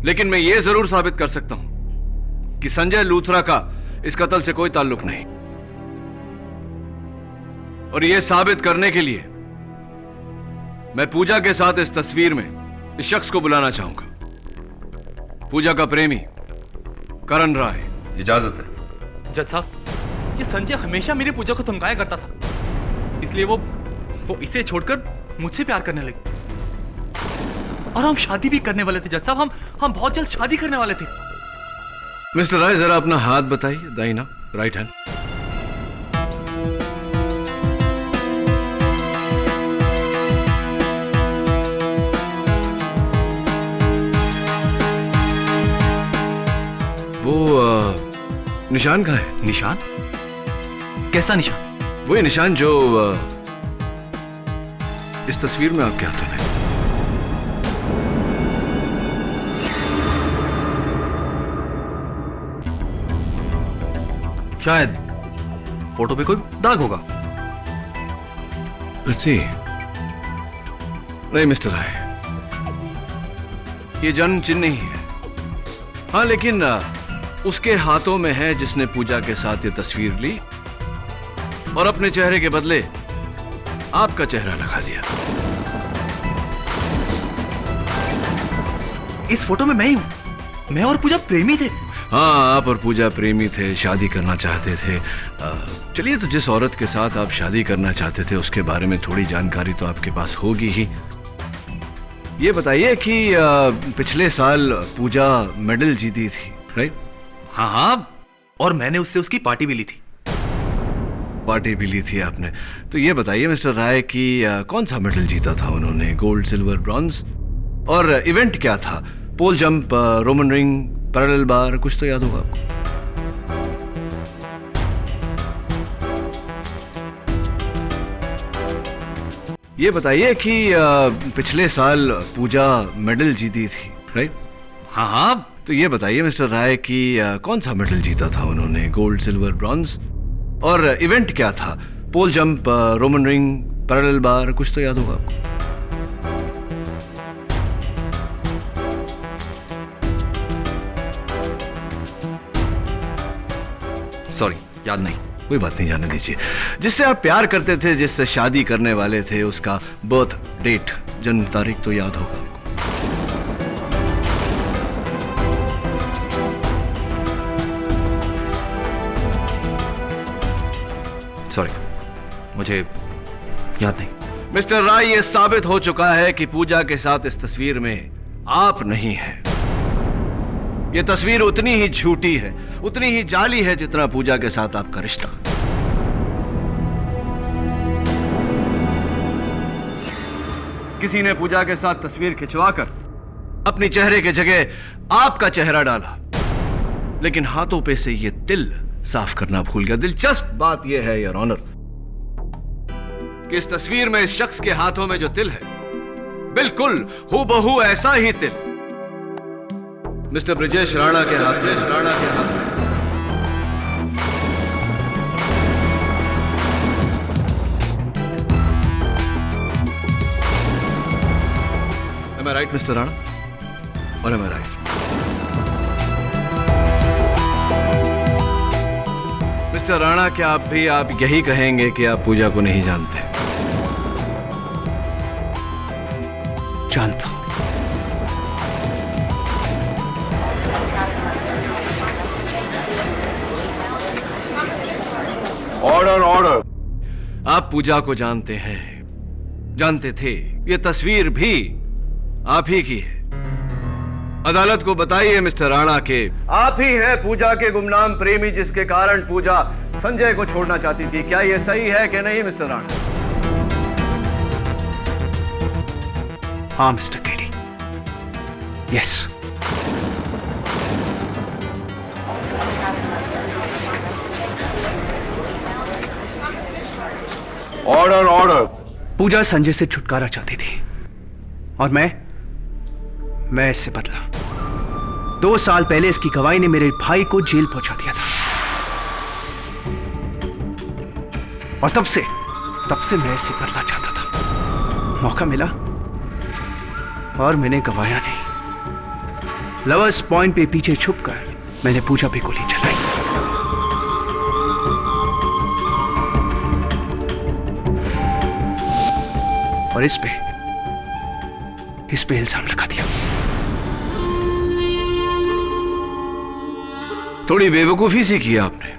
Speaker 1: लेकिन मैं ये जरूर साबित कर सकता हूं कि संजय लूथरा का इस कत्ल से कोई ताल्लुक नहीं। और यह साबित करने के लिए मैं पूजा के साथ इस तस्वीर में इस शख्स को बुलाना चाहूंगा, पूजा का प्रेमी करण राय।
Speaker 10: इजाजत है।
Speaker 11: जज साहब, ये संजय हमेशा मेरी पूजा को धमकाया करता था, इसलिए वो इसे छोड़कर मुझसे प्यार करने लगी। और हम शादी भी करने वाले थे जज साहब, हम बहुत जल्द शादी करने वाले थे।
Speaker 1: मिस्टर राय, जरा अपना हाथ बताइए, दाहिना, राइट हैंड। निशान कहाँ है?
Speaker 11: निशान? कैसा निशान?
Speaker 1: वही निशान जो इस तस्वीर में आपके हाथों में।
Speaker 11: शायद फोटो पे कोई दाग होगा।
Speaker 1: जी नहीं मिस्टर राय, ये जन्म चिन्ह नहीं है। हाँ, लेकिन उसके हाथों में है जिसने पूजा के साथ ये तस्वीर ली और अपने चेहरे के बदले आपका चेहरा लगा दिया।
Speaker 11: इस फोटो में मैं ही हूं। मैं और पूजा प्रेमी थे।
Speaker 1: हाँ, आप और पूजा प्रेमी थे, शादी करना चाहते थे। चलिए, तो जिस औरत के साथ आप शादी करना चाहते थे उसके बारे में थोड़ी जानकारी तो आपके पास होगी ही। ये बताइए कि पिछले साल पूजा मेडल जीती थी, राइट?
Speaker 11: हाँ, और मैंने उससे उसकी पार्टी भी ली थी।
Speaker 1: पार्टी भी ली थी आपने? तो ये बताइए मिस्टर राय कि कौन सा मेडल जीता था उन्होंने? Gold, silver, bronze? और इवेंट क्या था? पोल जंप, रोमन रिंग, पैरेलल बार, कुछ तो याद होगा आपको? ये बताइए कि पिछले साल पूजा मेडल जीती थी, राइट?
Speaker 11: हाँ,
Speaker 1: तो ये बताइए मिस्टर राय कि कौन सा मेडल जीता था उन्होंने? Gold, silver, bronze? और इवेंट क्या था? पोल जंप, रोमन रिंग, पैरेलल बार, कुछ तो याद होगा आपको?
Speaker 11: सॉरी, याद नहीं।
Speaker 1: कोई बात नहीं, जाने दीजिए। जिससे आप प्यार करते थे, जिससे शादी करने वाले थे, उसका बर्थ डेट, जन्म तारीख तो याद होगा आपको?
Speaker 11: सॉरी, मुझे याद नहीं।
Speaker 1: मिस्टर राय, यह साबित हो चुका है कि पूजा के साथ इस तस्वीर में आप नहीं हैं। यह तस्वीर उतनी ही झूठी है, उतनी ही जाली है जितना पूजा के साथ आपका रिश्ता। किसी ने पूजा के साथ तस्वीर खिंचवाकर अपनी चेहरे के जगह आपका चेहरा डाला, लेकिन हाथों पे से यह तिल साफ करना भूल गया। दिलचस्प बात यह है योर ऑनर कि इस तस्वीर में इस शख्स के हाथों में जो तिल है, बिल्कुल हूबहू ऐसा ही तिल मिस्टर ब्रिजेश राणा के हाथ में। Am I right, Mr. Rana? Or am I right? Mister Rana, क्या आप यही कहेंगे कि आप पूजा को नहीं जानते?
Speaker 2: जानता हूं।
Speaker 10: Order, order.
Speaker 1: आप पूजा को जानते हैं, जानते थे ये तस्वीर भी आप ही की है। अदालत को बताइए मिस्टर राणा के आप ही हैं पूजा के गुमनाम प्रेमी जिसके कारण पूजा संजय को छोड़ना चाहती थी। क्या ये सही है कि नहीं मिस्टर राणा?
Speaker 2: हाँ mister KD, yes.
Speaker 10: Order order.
Speaker 2: Pooja Sanjay से छुटकारा चाहती थी और मैं इससे बदला। 2 साल पहले इसकी गवाही ने मेरे भाई को जेल पहुंचा दिया था और तब से मैं इससे बदला चाहता था। मौका मिला और मैंने गवाया नहीं। लवर्स पॉइंट पे पीछे छुपकर मैंने पूजा पे गोली चलाई। और इस पे इल्जाम लगा दिया।
Speaker 1: थोड़ी बेवकूफी सी की आपने,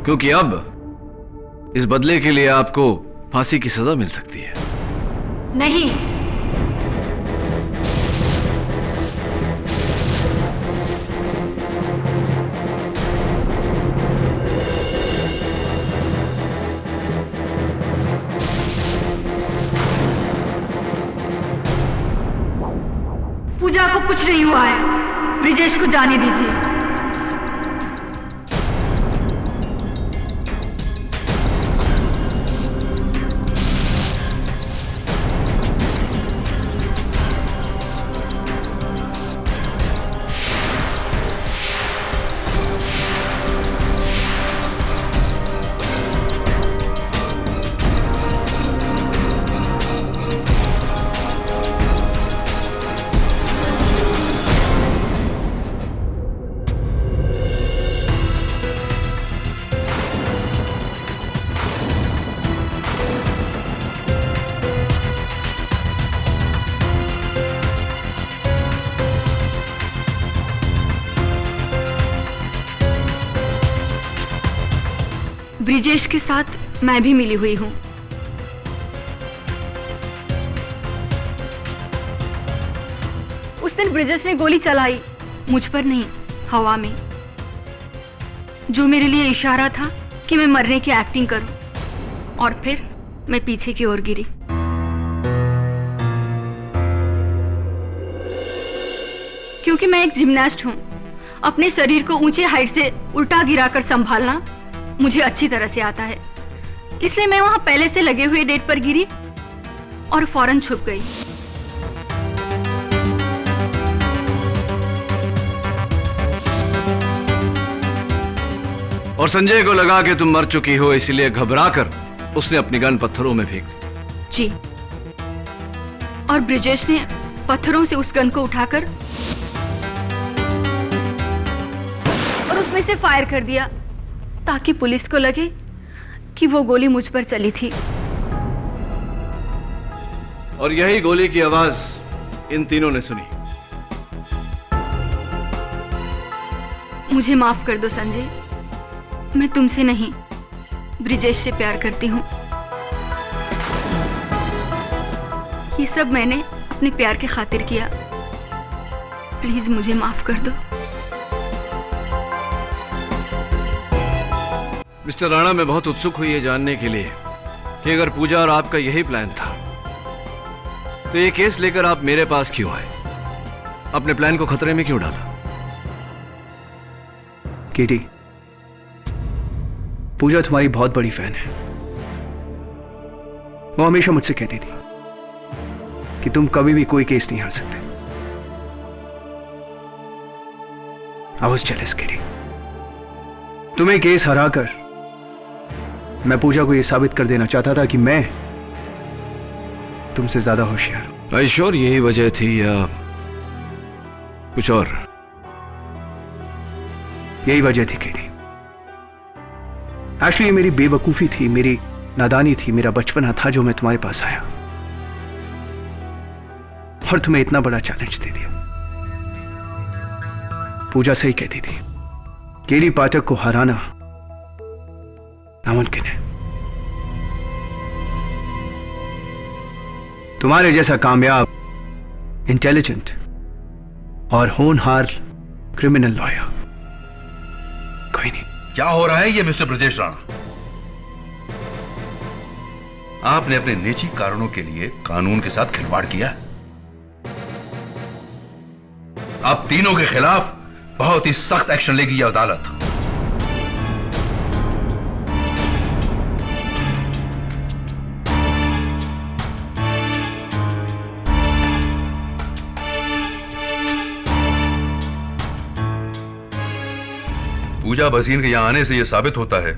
Speaker 1: क्योंकि अब इस बदले के लिए आपको फांसी की सजा मिल सकती है।
Speaker 6: नहीं, पूजा को कुछ नहीं हुआ है। ब्रिजेश को जाने दीजिए। ब्रिजेश के साथ मैं भी मिली हुई हूं। उस दिन ब्रिजेश ने गोली चलाई, मुझ पर नहीं, हवा में, जो मेरे लिए इशारा था कि मैं मरने की एक्टिंग करूं। और फिर मैं पीछे की ओर गिरी। क्योंकि मैं एक जिम्नास्ट हूं, अपने शरीर को ऊंचे हाइट से उल्टा गिराकर संभालना मुझे अच्छी तरह से आता है। इसलिए मैं वहां पहले से लगे हुए डेट पर गिरी और फौरन छुप गई।
Speaker 1: और संजय को लगा कि तुम मर चुकी हो, इसलिए घबराकर उसने अपनी गन पत्थरों में फेंक दी।
Speaker 6: जी, और ब्रिजेश ने पत्थरों से उस गन को उठाकर और उसमें से फायर कर दिया ताकि पुलिस को लगे कि वो गोली मुझ पर चली थी।
Speaker 1: और यही गोली की आवाज इन तीनों ने सुनी।
Speaker 6: मुझे माफ कर दो संजय, मैं तुमसे नहीं ब्रिजेश से प्यार करती हूँ। ये सब मैंने अपने प्यार के खातिर किया। प्लीज मुझे माफ कर दो।
Speaker 1: मिस्टर राणा, मैं बहुत उत्सुक हुई ये जानने के लिए कि अगर पूजा और आपका यही प्लान था तो ये केस लेकर आप मेरे पास क्यों आए? अपने प्लान को खतरे में क्यों डाला?
Speaker 2: केटी, पूजा तुम्हारी बहुत बड़ी फैन है। वो हमेशा मुझसे कहती थी कि तुम कभी भी कोई केस नहीं हार सकते। आई वाज जेलस केटी। तुम्हें केस हराकर मैं पूजा को यह साबित कर देना चाहता था कि मैं तुमसे ज्यादा होशियार हूं।
Speaker 1: आई श्योर यही वजह थी या कुछ और?
Speaker 2: यही वजह थी केटी। एक्चुअली ये मेरी बेवकूफी थी, मेरी नादानी थी, मेरा बचपना था जो मैं तुम्हारे पास आया और तुम्हें इतना बड़ा चैलेंज दे दिया। पूजा सही कहती थी, केली पाठक को हराना नामुमकिन है। तुम्हारे जैसा कामयाब, इंटेलिजेंट और होनहार क्रिमिनल लॉयर कोई नहीं।
Speaker 10: क्या हो रहा है ये मिस्टर ब्रजेश राणा? आपने अपने निजी कारणों के लिए कानून के साथ खिलवाड़ किया। आप तीनों के खिलाफ बहुत ही सख्त एक्शन लेगी यह अदालत। पूजा भसीन के यहां आने से यह साबित होता है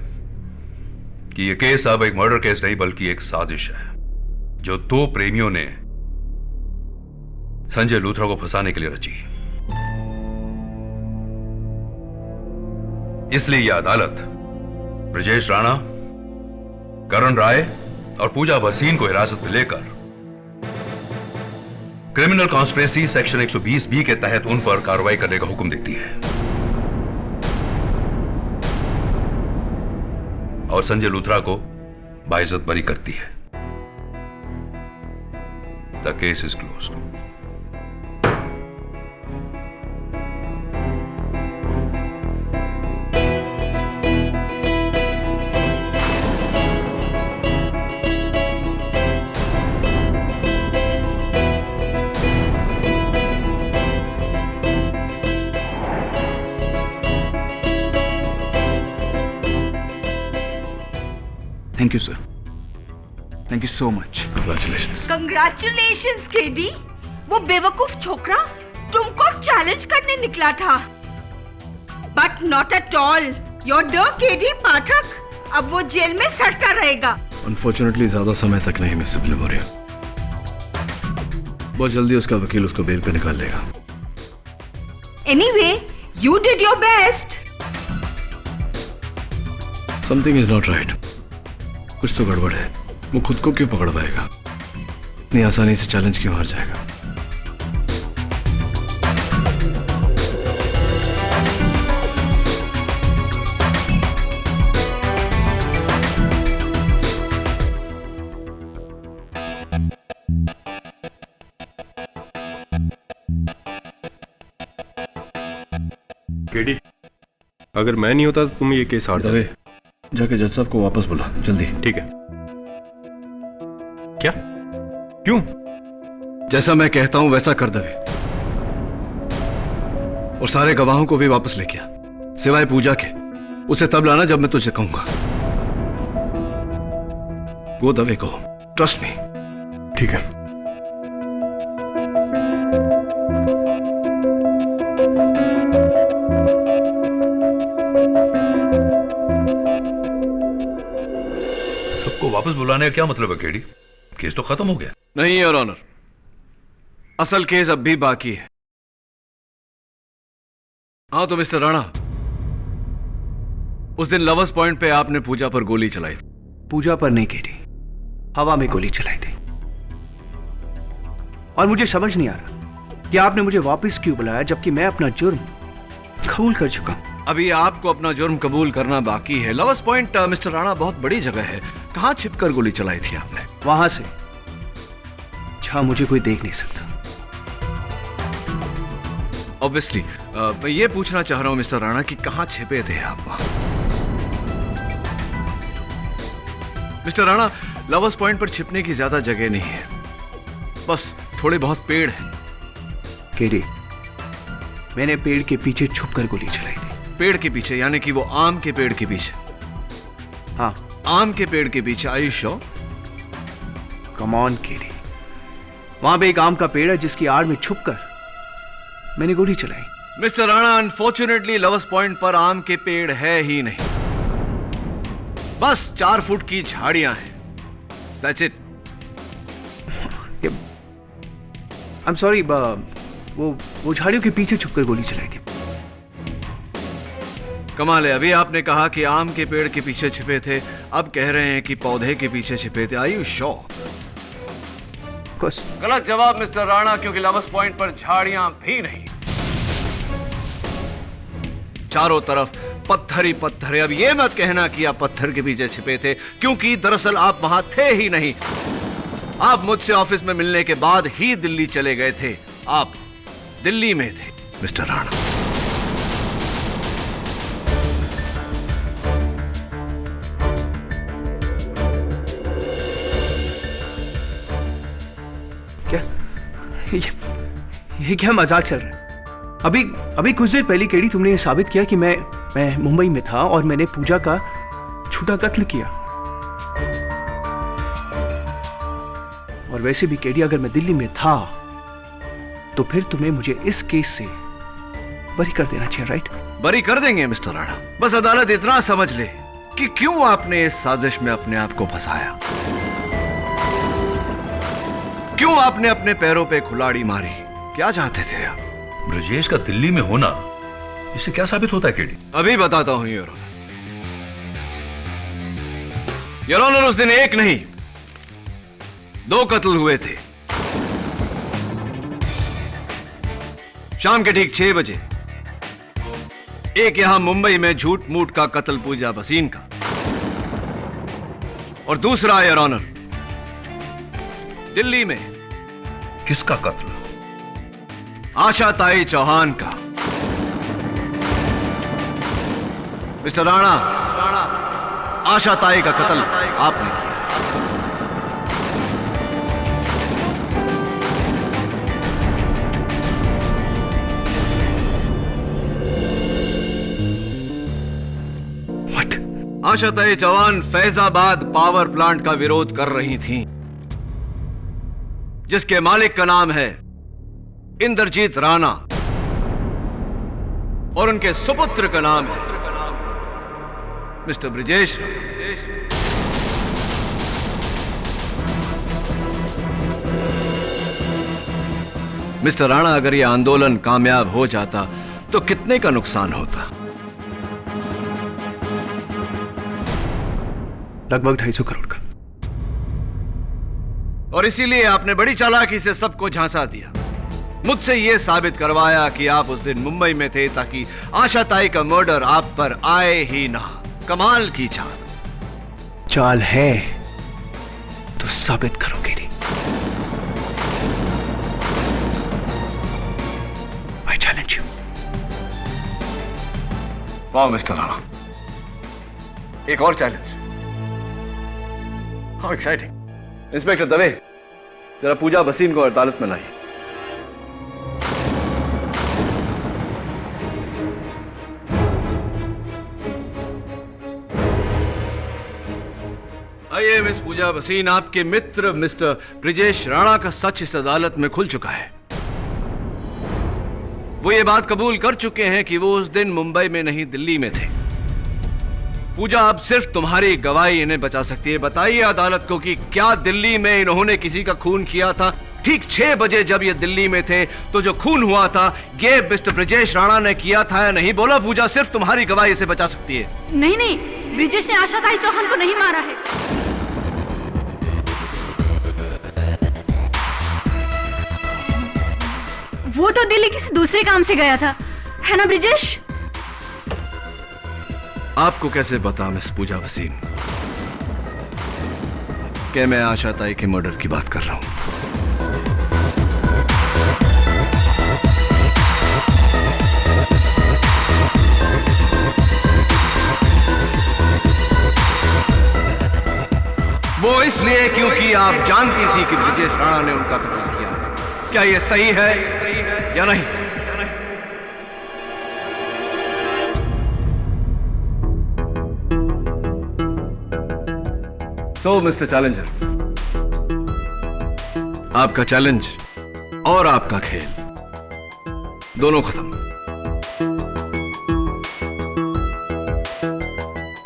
Speaker 10: कि यह केस अब एक मर्डर केस नहीं बल्कि एक साजिश है जो दो प्रेमियों ने संजय लूथरा को फंसाने के लिए रची। इसलिए यह अदालत ब्रजेश राणा, करण राय और पूजा भसीन को हिरासत में लेकर क्रिमिनल कॉन्स्पिरेसी सेक्शन 120B के तहत उन पर कार्रवाई करने का हुक्म देती है और संजय लूथरा को बाइज्जत बरी करती है। The case is closed.
Speaker 2: Thank you sir, thank you so much.
Speaker 10: Congratulations.
Speaker 6: Congratulations KD. वो बेवकूफ छोकरा तुमको चैलेंज करने निकला था, but not at all. Your डर केडी पाठक अब वो जेल में सड़ता रहेगा।
Speaker 1: अनफॉर्चुनेटली ज्यादा समय तक नहीं मिस मेमोरिया। बहुत जल्दी उसका वकील उसको बेल पे निकाल लेगा।
Speaker 6: Anyway, you did your best.
Speaker 1: Something is not right. कुछ तो गड़बड़ है। वो खुद को क्यों पकड़ पाएगा? इतनी आसानी से चैलेंज क्यों हार जाएगा?
Speaker 4: केडी, अगर मैं नहीं होता तो तुम ये केस हार जाते।
Speaker 1: जाके जज साहब को वापस बुला जल्दी।
Speaker 4: ठीक है। क्या? क्यों?
Speaker 1: जैसा मैं कहता हूं वैसा कर दे और सारे गवाहों को भी वापस लेके आ, सिवाय पूजा के। उसे तब लाना जब मैं तुझे कहूंगा। Go the way, go, trust me.
Speaker 4: ठीक है।
Speaker 10: सबको वापस बुलाने का क्या मतलब है केडी? केस तो खत्म हो गया।
Speaker 1: नहीं योर ऑनर, असल केस अब भी बाकी है। हाँ तो मिस्टर राणा, उस दिन लवर्स पॉइंट पे आपने पूजा पर गोली चलाई थी।
Speaker 2: पूजा पर नहीं केडी, हवा में गोली चलाई थी। और मुझे समझ नहीं आ रहा कि आपने मुझे वापस क्यों बुलाया जबकि मैं अपना जुर्म कबूल कर चुका हूं।
Speaker 1: अभी आपको अपना जुर्म कबूल करना बाकी है। लवर्स पॉइंट मिस्टर राणा बहुत बड़ी जगह है। कहां छिपकर गोली चलाई थी आपने?
Speaker 2: वहां से जहां मुझे कोई देख नहीं सकता।
Speaker 1: ऑब्वियसली मैं ये पूछना चाह रहा हूं मिस्टर राणा कि कहां छिपे थे आप वहां? मिस्टर राणा, लवर्स पॉइंट पर छिपने की ज्यादा जगह नहीं है, बस थोड़े बहुत पेड़ हैं।
Speaker 2: केडी, मैंने पेड़ के पीछे छुपकर गोली चलाई थी।
Speaker 1: पेड़ के पीछे यानी कि वो आम के पेड़ के पीछे?
Speaker 2: हाँ,
Speaker 1: आम के पेड़ के पीछे। Are you sure?
Speaker 2: Come on KD, वहां पे एक आम का पेड़ है जिसकी आड़ में छुपकर मैंने गोली चलाई।
Speaker 1: Mister Rana, unfortunately lovers point पर आम के पेड़ है ही नहीं, बस 4 फुट की झाड़ियां हैं। That's it.
Speaker 2: I'm sorry, वो झाड़ियों के पीछे छुपकर गोली चलाई थी।
Speaker 1: कमाल है, अभी आपने कहा कि आम के पेड़ के पीछे छिपे थे, अब कह रहे हैं कि पौधे के पीछे छिपे थे। Are you sure? गलत जवाब मिस्टर राणा, क्योंकि लवर्स पॉइंट पर झाड़ियां भी नहीं, चारों तरफ पत्थर ही पत्थर है। अब ये मत कहना कि आप पत्थर के पीछे छिपे थे, क्योंकि दरअसल आप वहां थे ही नहीं। आप मुझसे ऑफिस में मिलने के बाद ही दिल्ली चले गए थे। आप दिल्ली में थे मिस्टर राणा।
Speaker 2: ये क्या मजाक चल रहा है? अभी कुछ देर पहले केडी तुमने ये साबित किया कि मैं मुंबई में था और मैंने पूजा का छूटा कत्ल किया। और वैसे भी केडी, अगर मैं दिल्ली में था तो फिर तुम्हें मुझे इस केस से बरी कर देना चाहिए, राइट?
Speaker 1: बरी कर देंगे मिस्टर राणा। बस अदालत इतना समझ ले कि क्यों आपने इस साजिश में अपने आप को फंसाया, क्यों आपने अपने पैरों पे कुल्हाड़ी मारी, क्या चाहते थे आप?
Speaker 10: ब्रजेश का दिल्ली में होना इससे क्या साबित होता है केडी?
Speaker 1: अभी बताता हूं योर ऑनर। योर ऑनर, उस दिन एक नहीं 2 कत्ल हुए थे। शाम के ठीक 6 बजे एक यहां मुंबई में झूठ मूठ का कत्ल पूजा भसीन का, और दूसरा योर ऑनर दिल्ली में।
Speaker 10: किसका कत्ल?
Speaker 1: आशा ताई चौहान का। मिस्टर राणा, आशा ताई का कत्ल आपने किया।
Speaker 2: What?
Speaker 1: आशा ताई चौहान फैजाबाद पावर प्लांट का विरोध कर रही थीं, जिसके मालिक का नाम है इंद्रजीत राणा और उनके सुपुत्र का नाम है मिस्टर ब्रिजेश। मिस्टर राणा, अगर यह आंदोलन कामयाब हो जाता तो कितने का नुकसान होता?
Speaker 2: लगभग 250 करोड़ का।
Speaker 1: और इसीलिए आपने बड़ी चालाकी से सबको झांसा दिया, मुझसे यह साबित करवाया कि आप उस दिन मुंबई में थे ताकि आशा ताई का मर्डर आप पर आए ही ना। कमाल की
Speaker 2: चाल है तो साबित करोगे नहीं। I challenge you.
Speaker 1: वाह मिस्टर राणा, एक और challenge. How exciting. Inspector Dave, जरा पूजा भसीन को अदालत में लाइए। आइए मिस पूजा भसीन, आपके मित्र मिस्टर ब्रिजेश राणा का सच इस अदालत में खुल चुका है। वो ये बात कबूल कर चुके हैं कि वो उस दिन मुंबई में नहीं दिल्ली में थे। पूजा, अब सिर्फ तुम्हारी गवाही इन्हें बचा सकती है। बताइए अदालत को कि क्या दिल्ली में इन्होंने किसी का खून किया था? ठीक 6 बजे जब ये दिल्ली में थे तो जो खून हुआ था ये मिस्टर ब्रिजेश राणा ने किया था या नहीं? बोला पूजा, सिर्फ तुम्हारी गवाही इसे बचा सकती है।
Speaker 6: नहीं, ब्रिजेश ने आशा ताई चौहान को नहीं मारा है। वो तो दिल्ली किसी दूसरे काम से गया था, है ना ब्रिजेश?
Speaker 1: आपको कैसे पता मिस पूजा भसीन कि मैं आशा ताई के मर्डर की बात कर रहा हूं? वो इसलिए क्योंकि आप जानती थी कि ब्रिजेश राणा ने उनका कत्ल किया। क्या यह सही है या नहीं? सो मिस्टर चैलेंजर, आपका चैलेंज और आपका खेल दोनों खत्म।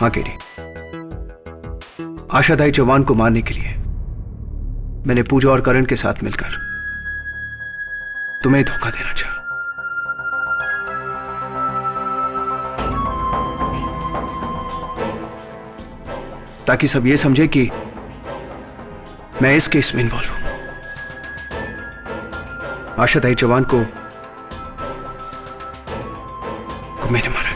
Speaker 2: हाँ केडी, आशा ताई चौहान को मारने के लिए मैंने पूजा और करण के साथ मिलकर तुम्हें धोखा देना चाहा। ताकि सब ये समझे कि मैं इस केस में इन्वॉल्व हूं। आशा ताई चौहान को मैंने मारा।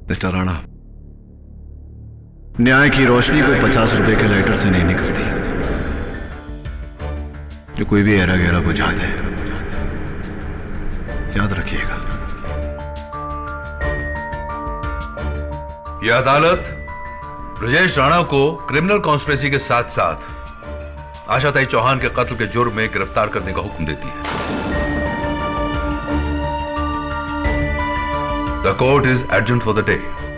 Speaker 1: मिस्टर राणा, न्याय की रोशनी कोई 50 रुपए के लाइटर से नहीं निकलती जो कोई भी गहरा गहरा बुझा दे। याद रखिएगा।
Speaker 10: यह अदालत ब्रजेश राणा को क्रिमिनल कॉन्स्पिरेसी के साथ साथ आशाताई चौहान के कत्ल के जुर्म में गिरफ्तार करने का हुक्म देती है। The court is adjourned for the day.